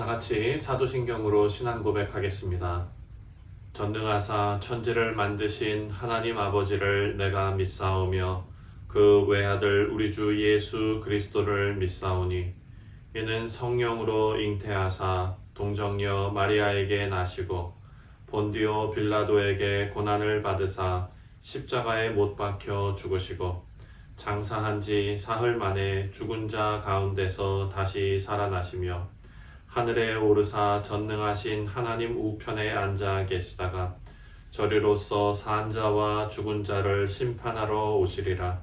같이 사도신경으로 신앙 고백하겠습니다. 전능하사 천지를 만드신 하나님 아버지를 내가 믿사오며 그 외아들 우리 주 예수 그리스도를 믿사오니 이는 성령으로 잉태하사 동정녀 마리아에게 나시고 본디오 빌라도에게 고난을 받으사 십자가에 못 박혀 죽으시고 장사한 지 사흘 만에 죽은 자 가운데서 다시 살아나시며 하늘에 오르사 전능하신 하나님 우편에 앉아 계시다가 저리로서 산 자와 죽은 자를 심판하러 오시리라.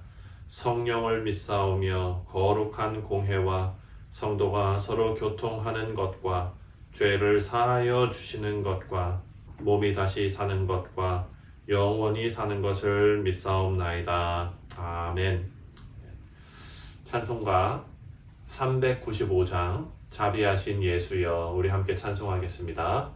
성령을 믿사오며 거룩한 공회와 성도가 서로 교통하는 것과 죄를 사하여 주시는 것과 몸이 다시 사는 것과 영원히 사는 것을 믿사옵나이다. 아멘. 찬송가 395장 자비하신 예수여, 우리 함께 찬송하겠습니다.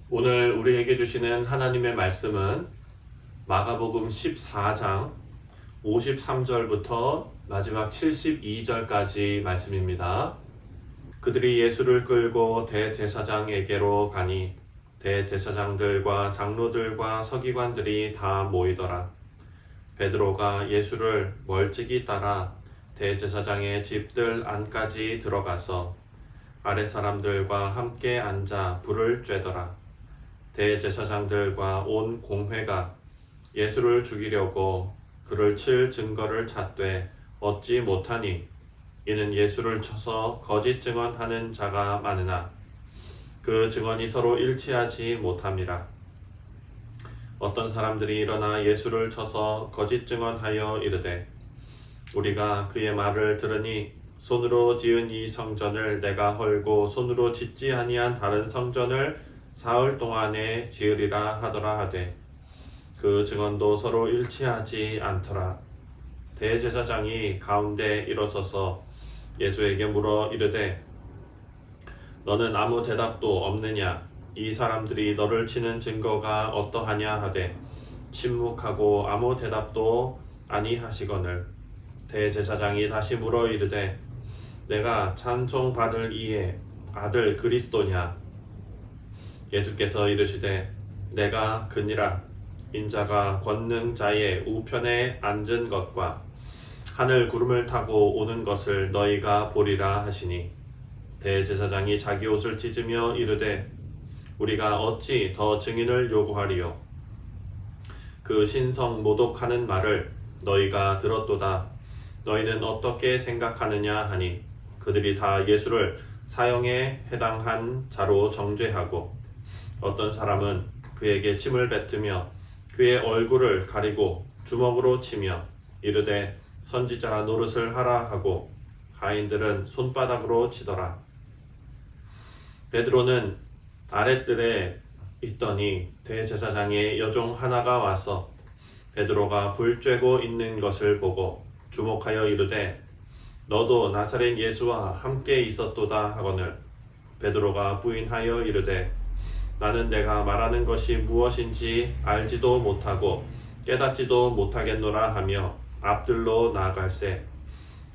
오늘 우리에게 주시는 하나님의 말씀은 마가복음 14장 53절부터 마지막 72절까지 말씀입니다. 그들이 예수를 끌고 대제사장에게로 가니 대제사장들과 장로들과 서기관들이 다 모이더라. 베드로가 예수를 멀찍이 따라 대제사장의 집들 안까지 들어가서 아랫사람들과 함께 앉아 불을 쬐더라. 대제사장들과 온 공회가 예수를 죽이려고 그를 칠 증거를 찾되 얻지 못하니 이는 예수를 쳐서 거짓 증언하는 자가 많으나 그 증언이 서로 일치하지 못함이라. 어떤 사람들이 일어나 예수를 쳐서 거짓 증언하여 이르되 우리가 그의 말을 들으니 손으로 지은 이 성전을 내가 헐고 손으로 짓지 아니한 다른 성전을 사흘 동안에 지으리라 하더라 하되 그 증언도 서로 일치하지 않더라. 대제사장이 가운데 일어서서 예수에게 물어 이르되 너는 아무 대답도 없느냐? 이 사람들이 너를 치는 증거가 어떠하냐 하되 침묵하고 아무 대답도 아니하시거늘. 대제사장이 다시 물어 이르되 내가 찬송받을 이의 아들 그리스도냐? 예수께서 이르시되 내가 그니라. 인자가 권능자의 우편에 앉은 것과 하늘 구름을 타고 오는 것을 너희가 보리라 하시니 대제사장이 자기 옷을 찢으며 이르되 우리가 어찌 더 증인을 요구하리요? 그 신성 모독하는 말을 너희가 들었도다. 너희는 어떻게 생각하느냐 하니 그들이 다 예수를 사형에 해당한 자로 정죄하고 어떤 사람은 그에게 침을 뱉으며 그의 얼굴을 가리고 주먹으로 치며 이르되 선지자 노릇을 하라 하고 하인들은 손바닥으로 치더라. 베드로는 아랫뜰에 있더니 대제사장의 여종 하나가 와서 베드로가 불 쬐고 있는 것을 보고 주목하여 이르되 너도 나사렛 예수와 함께 있었도다 하거늘. 베드로가 부인하여 이르되 나는 내가 말하는 것이 무엇인지 알지도 못하고 깨닫지도 못하겠노라 하며 앞들로 나아갈새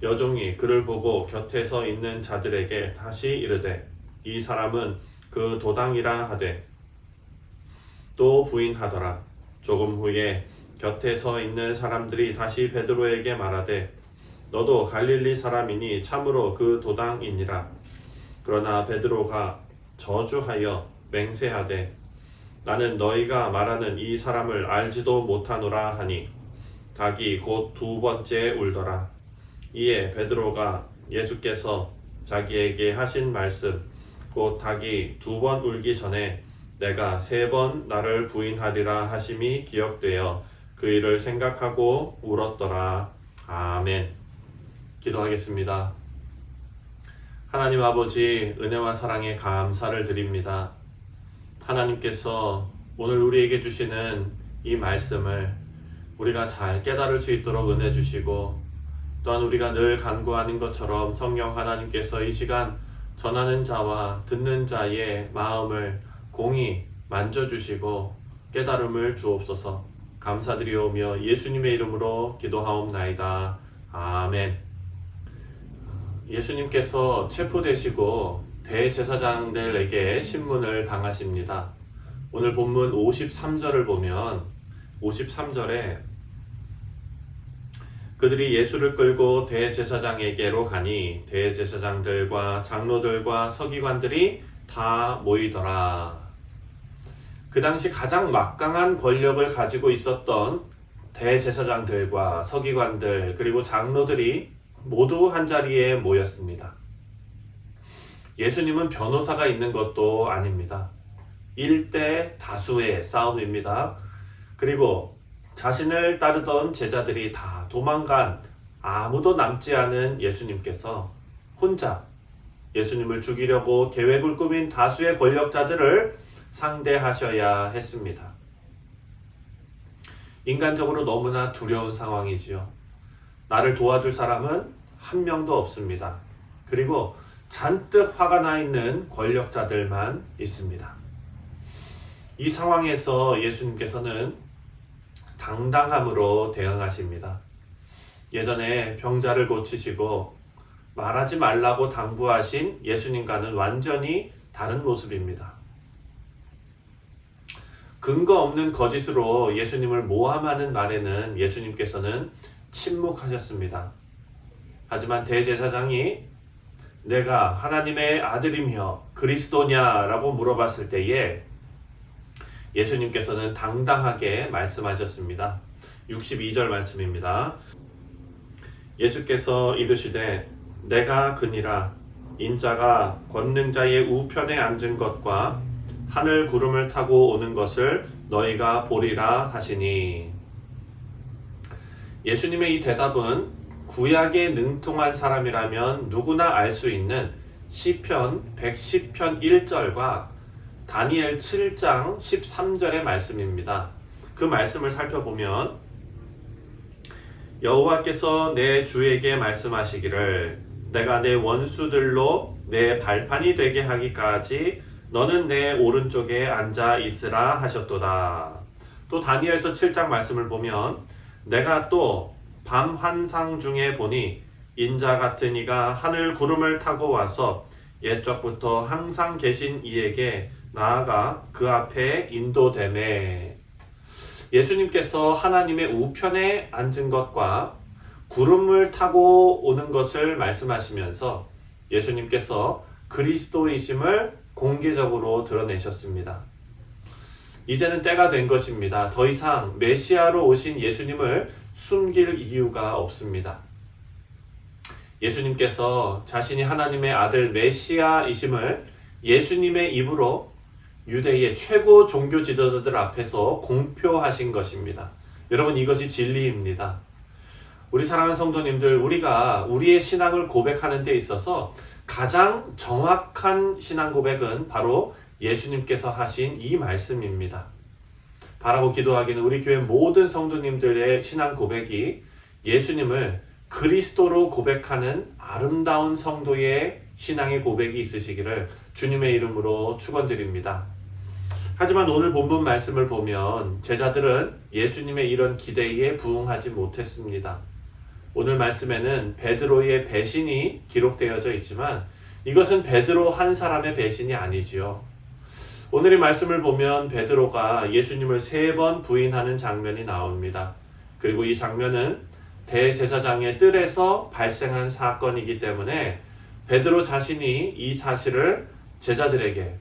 여종이 그를 보고 곁에 서 있는 자들에게 다시 이르되 이 사람은 그 도당이라 하되 또 부인하더라. 조금 후에 곁에 서 있는 사람들이 다시 베드로에게 말하되 너도 갈릴리 사람이니 참으로 그 도당이니라. 그러나 베드로가 저주하여 맹세하되 나는 너희가 말하는 이 사람을 알지도 못하노라 하니 닭이 곧 두 번째 울더라. 이에 베드로가 예수께서 자기에게 하신 말씀 곧 닭이 두 번 울기 전에 내가 세 번 나를 부인하리라 하심이 기억되어 그 일을 생각하고 울었더라. 아멘. 기도하겠습니다. 하나님 아버지, 은혜와 사랑에 감사를 드립니다. 하나님께서 오늘 우리에게 주시는 이 말씀을 우리가 잘 깨달을 수 있도록 은혜 주시고 또한 우리가 늘 간구하는 것처럼 성령 하나님께서 이 시간 전하는 자와 듣는 자의 마음을 공히 만져주시고 깨달음을 주옵소서. 감사드리오며 예수님의 이름으로 기도하옵나이다. 아멘. 예수님께서 체포되시고 대제사장들에게 신문을 당하십니다. 오늘 본문 53절을 보면 53절에 그들이 예수를 끌고 대제사장에게로 가니 대제사장들과 장로들과 서기관들이 다 모이더라. 그 당시 가장 막강한 권력을 가지고 있었던 대제사장들과 서기관들 그리고 장로들이 모두 한자리에 모였습니다. 예수님은 변호사가 있는 것도 아닙니다. 1대 다수의 싸움입니다. 그리고 자신을 따르던 제자들이 다 도망간 아무도 남지 않은 예수님께서 혼자 예수님을 죽이려고 계획을 꾸민 다수의 권력자들을 상대하셔야 했습니다. 인간적으로 너무나 두려운 상황이지요. 나를 도와줄 사람은 한 명도 없습니다. 그리고 잔뜩 화가 나 있는 권력자들만 있습니다. 이 상황에서 예수님께서는 당당함으로 대응하십니다. 예전에 병자를 고치시고 말하지 말라고 당부하신 예수님과는 완전히 다른 모습입니다. 근거 없는 거짓으로 예수님을 모함하는 말에는 예수님께서는 침묵하셨습니다. 하지만 대제사장이 내가 하나님의 아들이며 그리스도냐라고 물어봤을 때에 예수님께서는 당당하게 말씀하셨습니다. 62절 말씀입니다. 예수께서 이르시되 내가 그니라. 인자가 권능자의 우편에 앉은 것과 하늘 구름을 타고 오는 것을 너희가 보리라 하시니. 예수님의 이 대답은 구약에 능통한 사람이라면 누구나 알 수 있는 시편 110편 1절과 다니엘 7장 13절의 말씀입니다. 그 말씀을 살펴보면 여호와께서 내 주에게 말씀하시기를 내가 내 원수들로 내 발판이 되게 하기까지 너는 내 오른쪽에 앉아 있으라 하셨도다. 또 다니엘서 7장 말씀을 보면 내가 또 밤 환상 중에 보니 인자 같은 이가 하늘 구름을 타고 와서 옛적부터 항상 계신 이에게 나아가 그 앞에 인도되매. 예수님께서 하나님의 우편에 앉은 것과 구름을 타고 오는 것을 말씀하시면서 예수님께서 그리스도이심을 공개적으로 드러내셨습니다. 이제는 때가 된 것입니다. 더 이상 메시아로 오신 예수님을 숨길 이유가 없습니다. 예수님께서 자신이 하나님의 아들 메시아이심을 예수님의 입으로 유대의 최고 종교 지도자들 앞에서 공표하신 것입니다. 여러분, 이것이 진리입니다. 우리 사랑하는 성도님들, 우리가 우리의 신앙을 고백하는 데 있어서 가장 정확한 신앙 고백은 바로 예수님께서 하신 이 말씀입니다. 바라고 기도하기는 우리 교회 모든 성도님들의 신앙 고백이 예수님을 그리스도로 고백하는 아름다운 성도의 신앙의 고백이 있으시기를 주님의 이름으로 축원드립니다. 하지만 오늘 본문 말씀을 보면 제자들은 예수님의 이런 기대에 부응하지 못했습니다. 오늘 말씀에는 베드로의 배신이 기록되어져 있지만 이것은 베드로 한 사람의 배신이 아니지요. 오늘의 말씀을 보면 베드로가 예수님을 3번 부인하는 장면이 나옵니다. 그리고 이 장면은 대제사장의 뜰에서 발생한 사건이기 때문에 베드로 자신이 이 사실을 제자들에게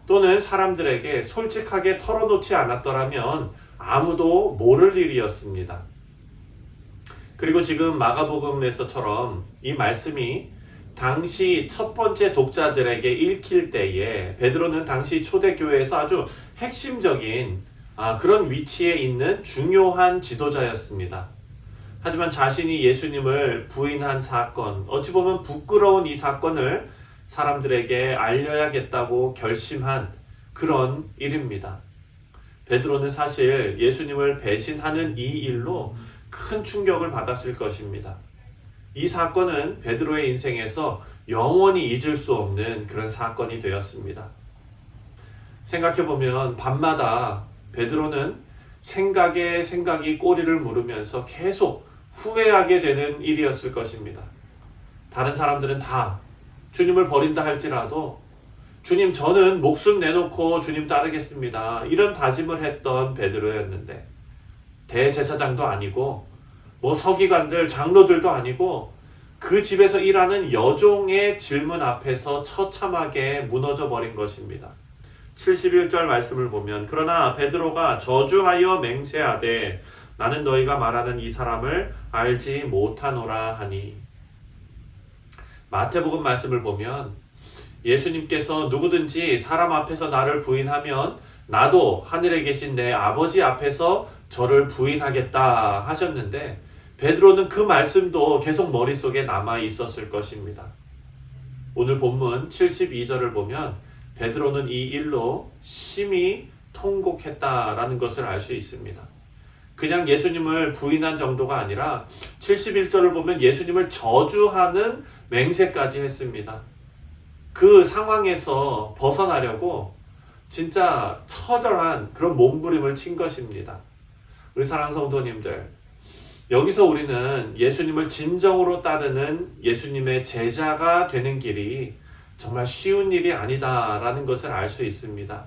또는 사람들에게 솔직하게 털어놓지 않았더라면 아무도 모를 일이었습니다. 그리고 지금 마가복음에서처럼 이 말씀이 당시 첫 번째 독자들에게 읽힐 때에 베드로는 당시 초대교회에서 아주 핵심적인 그런 위치에 있는 중요한 지도자였습니다. 하지만 자신이 예수님을 부인한 사건, 어찌 보면 부끄러운 이 사건을 사람들에게 알려야겠다고 결심한 그런 일입니다. 베드로는 사실 예수님을 배신하는 이 일로 큰 충격을 받았을 것입니다. 이 사건은 베드로의 인생에서 영원히 잊을 수 없는 그런 사건이 되었습니다. 생각해보면 밤마다 베드로는 생각이 꼬리를 물으면서 계속 후회하게 되는 일이었을 것입니다. 다른 사람들은 다 주님을 버린다 할지라도 주님, 저는 목숨 내놓고 주님 따르겠습니다, 이런 다짐을 했던 베드로였는데 대제사장도 아니고 서기관들, 장로들도 아니고 그 집에서 일하는 여종의 질문 앞에서 처참하게 무너져 버린 것입니다. 71절 말씀을 보면 그러나 베드로가 저주하여 맹세하되 나는 너희가 말하는 이 사람을 알지 못하노라 하니. 마태복음 말씀을 보면 예수님께서 누구든지 사람 앞에서 나를 부인하면 나도 하늘에 계신 내 아버지 앞에서 저를 부인하겠다 하셨는데 베드로는 그 말씀도 계속 머릿속에 남아 있었을 것입니다. 오늘 본문 72절을 보면 베드로는 이 일로 심히 통곡했다라는 것을 알 수 있습니다. 그냥 예수님을 부인한 정도가 아니라 71절을 보면 예수님을 저주하는 맹세까지 했습니다. 그 상황에서 벗어나려고 진짜 처절한 그런 몸부림을 친 것입니다. 우리 사랑하는 성도님들, 여기서 우리는 예수님을 진정으로 따르는 예수님의 제자가 되는 길이 정말 쉬운 일이 아니다라는 것을 알 수 있습니다.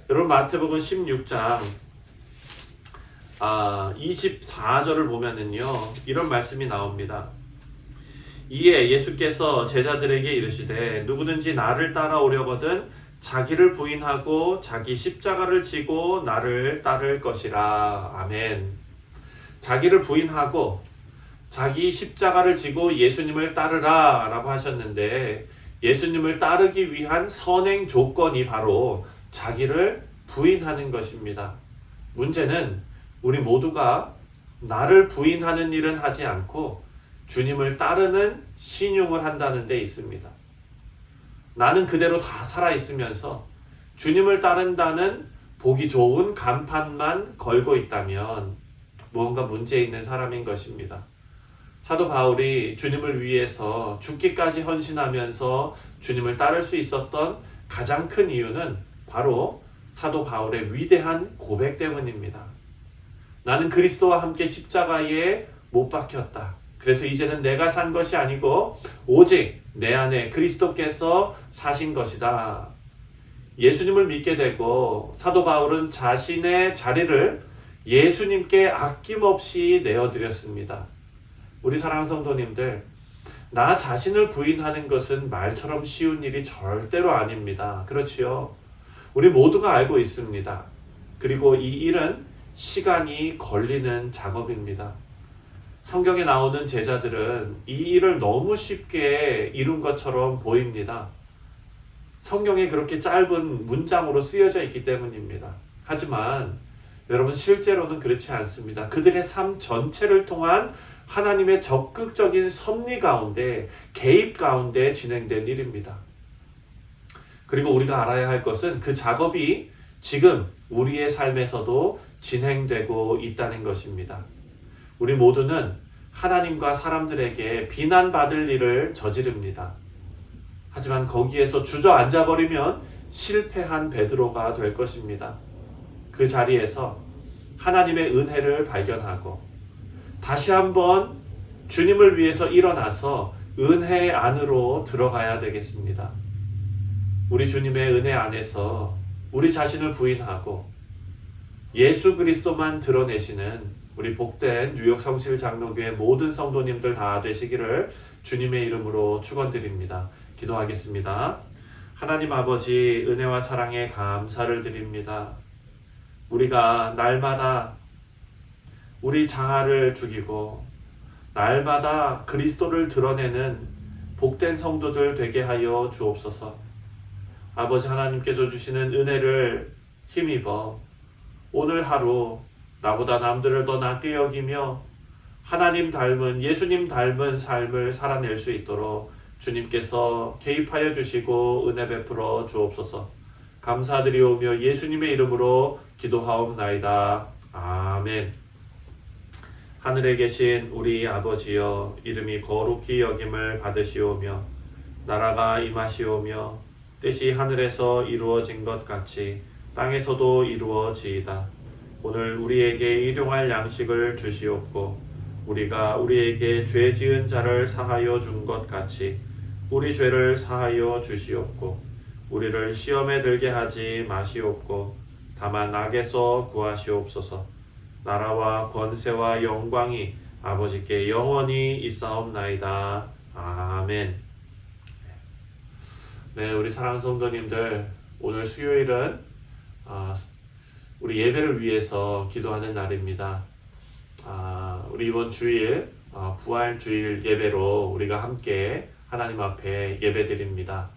여러분, 마태복음 16장 24절을 보면은요, 이런 말씀이 나옵니다. 이에 예수께서 제자들에게 이르시되 누구든지 나를 따라오려거든 자기를 부인하고 자기 십자가를 지고 나를 따를 것이라. 아멘. 자기를 부인하고 자기 십자가를 지고 예수님을 따르라 라고 하셨는데, 예수님을 따르기 위한 선행 조건이 바로 자기를 부인하는 것입니다. 문제는 우리 모두가 나를 부인하는 일은 하지 않고 주님을 따르는 신용을 한다는 데 있습니다. 나는 그대로 다 살아있으면서 주님을 따른다는 보기 좋은 간판만 걸고 있다면 무언가 문제 있는 사람인 것입니다. 사도 바울이 주님을 위해서 죽기까지 헌신하면서 주님을 따를 수 있었던 가장 큰 이유는 바로 사도 바울의 위대한 고백 때문입니다. 나는 그리스도와 함께 십자가에 못 박혔다. 그래서 이제는 내가 산 것이 아니고 오직 내 안에 그리스도께서 사신 것이다. 예수님을 믿게 되고 사도 바울은 자신의 자리를 예수님께 아낌없이 내어드렸습니다. 우리 사랑하는 성도님들, 나 자신을 부인하는 것은 말처럼 쉬운 일이 절대로 아닙니다. 그렇지요? 우리 모두가 알고 있습니다. 그리고 이 일은 시간이 걸리는 작업입니다. 성경에 나오는 제자들은 이 일을 너무 쉽게 이룬 것처럼 보입니다. 성경에 그렇게 짧은 문장으로 쓰여져 있기 때문입니다. 하지만 여러분, 실제로는 그렇지 않습니다. 그들의 삶 전체를 통한 하나님의 적극적인 섭리 가운데, 개입 가운데 진행된 일입니다. 그리고 우리가 알아야 할 것은 그 작업이 지금 우리의 삶에서도 진행되고 있다는 것입니다. 우리 모두는 하나님과 사람들에게 비난받을 일을 저지릅니다. 하지만 거기에서 주저앉아 버리면 실패한 베드로가 될 것입니다. 그 자리에서 하나님의 은혜를 발견하고 다시 한번 주님을 위해서 일어나서 은혜 안으로 들어가야 되겠습니다. 우리 주님의 은혜 안에서 우리 자신을 부인하고 예수 그리스도만 드러내시는 우리 복된 뉴욕 성실 장로교회 모든 성도님들 다 되시기를 주님의 이름으로 축원드립니다. 기도하겠습니다. 하나님 아버지, 은혜와 사랑에 감사를 드립니다. 우리가 날마다 우리 자아를 죽이고 날마다 그리스도를 드러내는 복된 성도들 되게 하여 주옵소서. 아버지, 하나님께서 주시는 은혜를 힘입어 오늘 하루 나보다 남들을 더 낫게 여기며 하나님 닮은, 예수님 닮은 삶을 살아낼 수 있도록 주님께서 개입하여 주시고 은혜 베풀어 주옵소서. 감사드리오며 예수님의 이름으로 기도하옵나이다. 아멘. 하늘에 계신 우리 아버지여, 이름이 거룩히 여김을 받으시오며 나라가 임하시오며 뜻이 하늘에서 이루어진 것 같이 땅에서도 이루어지이다. 오늘 우리에게 일용할 양식을 주시옵고 우리가 우리에게 죄 지은 자를 사하여 준 것 같이 우리 죄를 사하여 주시옵고 우리를 시험에 들게 하지 마시옵고 다만 악에서 구하시옵소서. 나라와 권세와 영광이 아버지께 영원히 있사옵나이다. 아멘. 네, 우리 사랑하는 성도님들, 오늘 수요일은 우리 예배를 위해서 기도하는 날입니다. 우리 이번 주일 부활주일 예배로 우리가 함께 하나님 앞에 예배드립니다.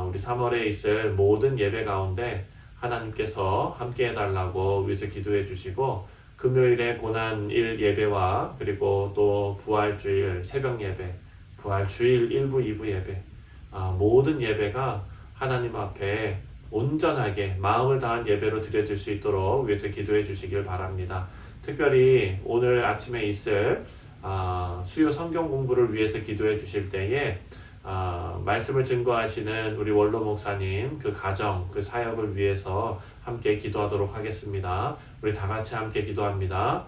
우리 3월에 있을 모든 예배 가운데 하나님께서 함께 해달라고 위해서 기도해 주시고, 금요일에 고난일 예배와 그리고 또 부활주일 새벽 예배, 부활주일 1부 2부 예배, 모든 예배가 하나님 앞에 온전하게 마음을 다한 예배로 드려질 수 있도록 위해서 기도해 주시길 바랍니다. 특별히 오늘 아침에 있을 수요 성경 공부를 위해서 기도해 주실 때에 말씀을 증거하시는 우리 원로 목사님 그 가정, 그 사역을 위해서 함께 기도하도록 하겠습니다. 우리 다 같이 함께 기도합니다.